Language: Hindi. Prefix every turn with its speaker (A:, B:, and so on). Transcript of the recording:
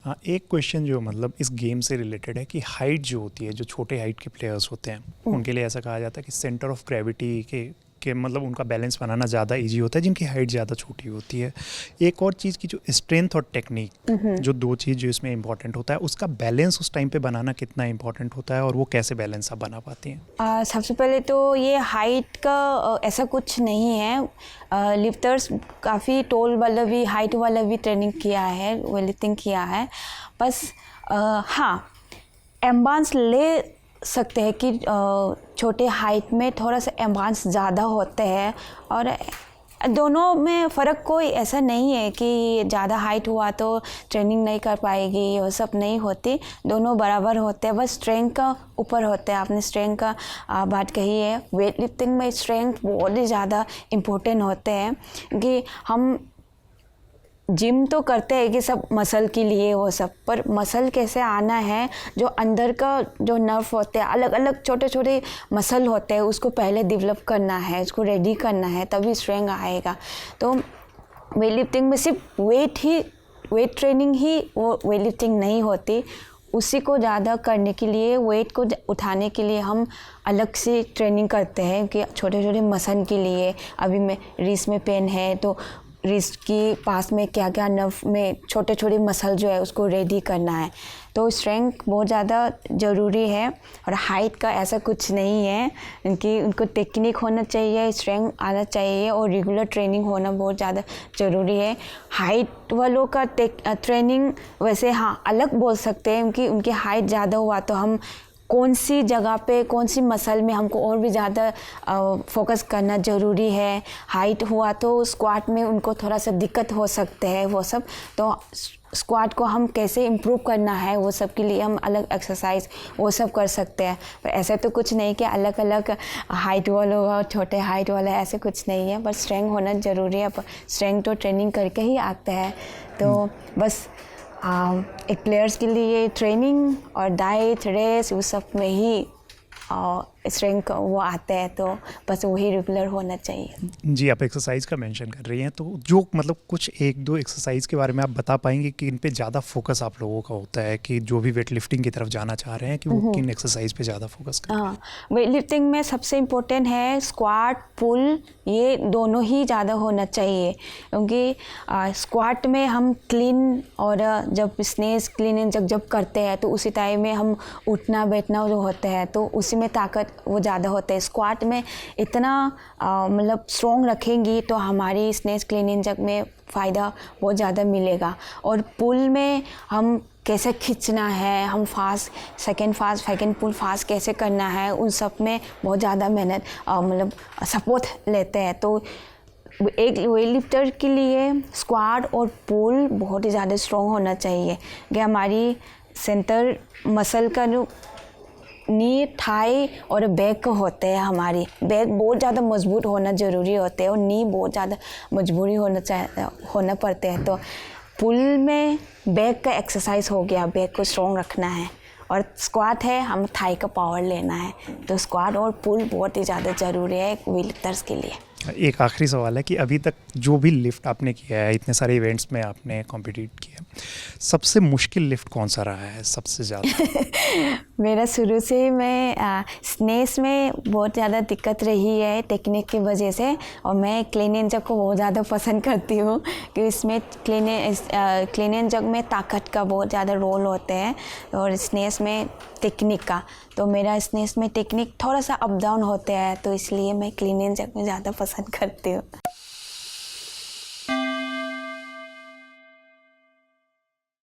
A: हाँ, एक क्वेश्चन जो मतलब इस गेम से रिलेटेड है कि हाइट जो होती है, जो छोटे हाइट के प्लेयर्स होते हैं उनके लिए ऐसा कहा जाता है कि सेंटर ऑफ ग्रेविटी के मतलब उनका बैलेंस बनाना ज़्यादा इजी होता है जिनकी हाइट ज़्यादा छोटी होती है। एक और चीज़ की जो स्ट्रेंथ और टेक्निक, जो दो चीज़ जो इसमें इंपॉर्टेंट होता है, उसका बैलेंस उस टाइम पे बनाना कितना इंपॉर्टेंट होता है और वो कैसे बैलेंस आप बना पाती हैं?
B: सबसे पहले तो ये हाइट का ऐसा कुछ नहीं है। लिफ्टर्स काफ़ी टोल वाला भी, हाइट वाला भी ट्रेनिंग किया है, वेट लिफ्टिंग किया है। बस हाँ, एम्बांस ले सकते हैं कि छोटे हाइट में थोड़ा सा एम्बांस ज़्यादा होते हैं, और दोनों में फ़र्क कोई ऐसा नहीं है कि ज़्यादा हाइट हुआ तो ट्रेनिंग नहीं कर पाएगी, वो सब नहीं होती। दोनों बराबर होते हैं, बस स्ट्रेंथ का ऊपर होते हैं। आपने स्ट्रेंथ का बात कही है, वेट लिफ्टिंग में स्ट्रेंथ बहुत ही ज़्यादा इम्पोर्टेंट होते हैं कि हम जिम तो करते हैं कि सब मसल के लिए वो सब, पर मसल कैसे आना है, जो अंदर का जो नर्व होते हैं, अलग अलग छोटे छोटे मसल होते हैं, उसको पहले डेवलप करना है, उसको रेडी करना है, तभी स्ट्रेंथ आएगा। तो वेट लिफ्टिंग में सिर्फ वेट ट्रेनिंग ही वो वेट लिफ्टिंग नहीं होती। उसी को ज़्यादा करने के लिए, वेट को उठाने के लिए हम अलग से ट्रेनिंग करते हैं कि छोटे छोटे मसल के लिए। अभी मैं रिस्ट में पेन है तो रिस्ट के पास में क्या क्या नर्व में छोटे छोटे मसल जो है उसको रेडी करना है। तो स्ट्रेंथ बहुत ज़्यादा ज़रूरी है, और हाइट का ऐसा कुछ नहीं है कि उनको टेक्निक होना चाहिए, स्ट्रेंथ आना चाहिए, और रेगुलर ट्रेनिंग होना बहुत ज़्यादा ज़रूरी है। हाइट वालों का ट्रेनिंग वैसे हाँ अलग बोल सकते हैं, क्योंकि उनकी हाइट ज़्यादा हुआ तो हम कौन सी जगह पे, कौन सी मसल में हमको और भी ज़्यादा फोकस करना ज़रूरी है। हाइट हुआ तो स्क्वाट में उनको थोड़ा सा दिक्कत हो सकते हैं वो सब, तो स्क्वाट को हम कैसे इम्प्रूव करना है वो सब के लिए हम अलग एक्सरसाइज वो सब कर सकते हैं। पर ऐसे तो कुछ नहीं कि अलग अलग हाइट वालों और छोटे हाइट वाला, ऐसे कुछ नहीं है। बस स्ट्रेंथ होना ज़रूरी है, पर स्ट्रेंथ तो ट्रेनिंग करके ही आता है। तो बस एक प्लेयर्स के लिए ट्रेनिंग और डाइट, रेस्ट, उस सब में ही स्ट्रेंथ वो आते हैं, तो बस वही रेगुलर होना चाहिए।
A: जी, आप एक्सरसाइज का मेंशन कर रही हैं, तो जो मतलब कुछ एक दो एक्सरसाइज के बारे में आप बता पाएंगे कि इन पे ज़्यादा फोकस आप लोगों का होता है, कि जो भी वेट लिफ्टिंग की तरफ जाना चाह रहे हैं कि वो किन एक्सरसाइज पे ज़्यादा फोकस करें?
B: हाँ, वेट लिफ्टिंग में सबसे इम्पोर्टेंट है स्क्वाट, पुल, ये दोनों ही ज़्यादा होना चाहिए। क्योंकि स्क्वाट में हम क्लीन, और जब स्नेस क्लीन जब करते हैं तो उसी टाइम में हम उठना बैठना जो होता है तो उसी में ताकत वो ज़्यादा होता है। स्क्वाट में इतना मतलब स्ट्रॉन्ग रखेंगी तो हमारी स्नेस क्लीनिंग जग में फ़ायदा बहुत ज़्यादा मिलेगा। और पुल में हम कैसे खींचना है, हम सेकंड पुल फास्ट कैसे करना है, उन सब में बहुत ज़्यादा मेहनत मतलब सपोर्ट लेते हैं। तो एक वेट लिफ्टर के लिए स्क्वाट और पुल बहुत ही ज़्यादा स्ट्रॉन्ग होना चाहिए कि हमारी सेंटर मसल का जो नी, थाई और बैक को होते हैं, हमारी बैक बहुत ज़्यादा मजबूत होना ज़रूरी होते हैं, और नी बहुत ज़्यादा मजबूरी होना पड़ते हैं। तो पुल में बैक का एक्सरसाइज हो गया, बैक को स्ट्रॉन्ग रखना है, और स्क्वाट है हम थाई का पावर लेना है। तो स्क्वाट और पुल बहुत ही ज़्यादा ज़रूरी है वेट लिफ्टर्स के लिए।
A: एक आखिरी सवाल है कि अभी तक जो भी लिफ्ट आपने किया है, इतने सारे इवेंट्स में आपने कॉम्पिटिट किया, सबसे मुश्किल लिफ्ट कौन सा रहा है सबसे ज़्यादा?
B: मेरा शुरू से ही मैं स्नेस में बहुत ज़्यादा दिक्कत रही है टेक्निक की वजह से, और मैं क्लीन एंड जग को बहुत ज़्यादा पसंद करती हूँ कि इसमें क्लीन एंड जग में ताकत का बहुत ज़्यादा रोल होते हैं, और स्नेस में टेक्निक का। तो मेरा स्नेस में टेक्निक थोड़ा सा अप डाउन होते हैं, तो इसलिए मैं क्लीन एंड जग में ज़्यादा पसंद करती हूँ।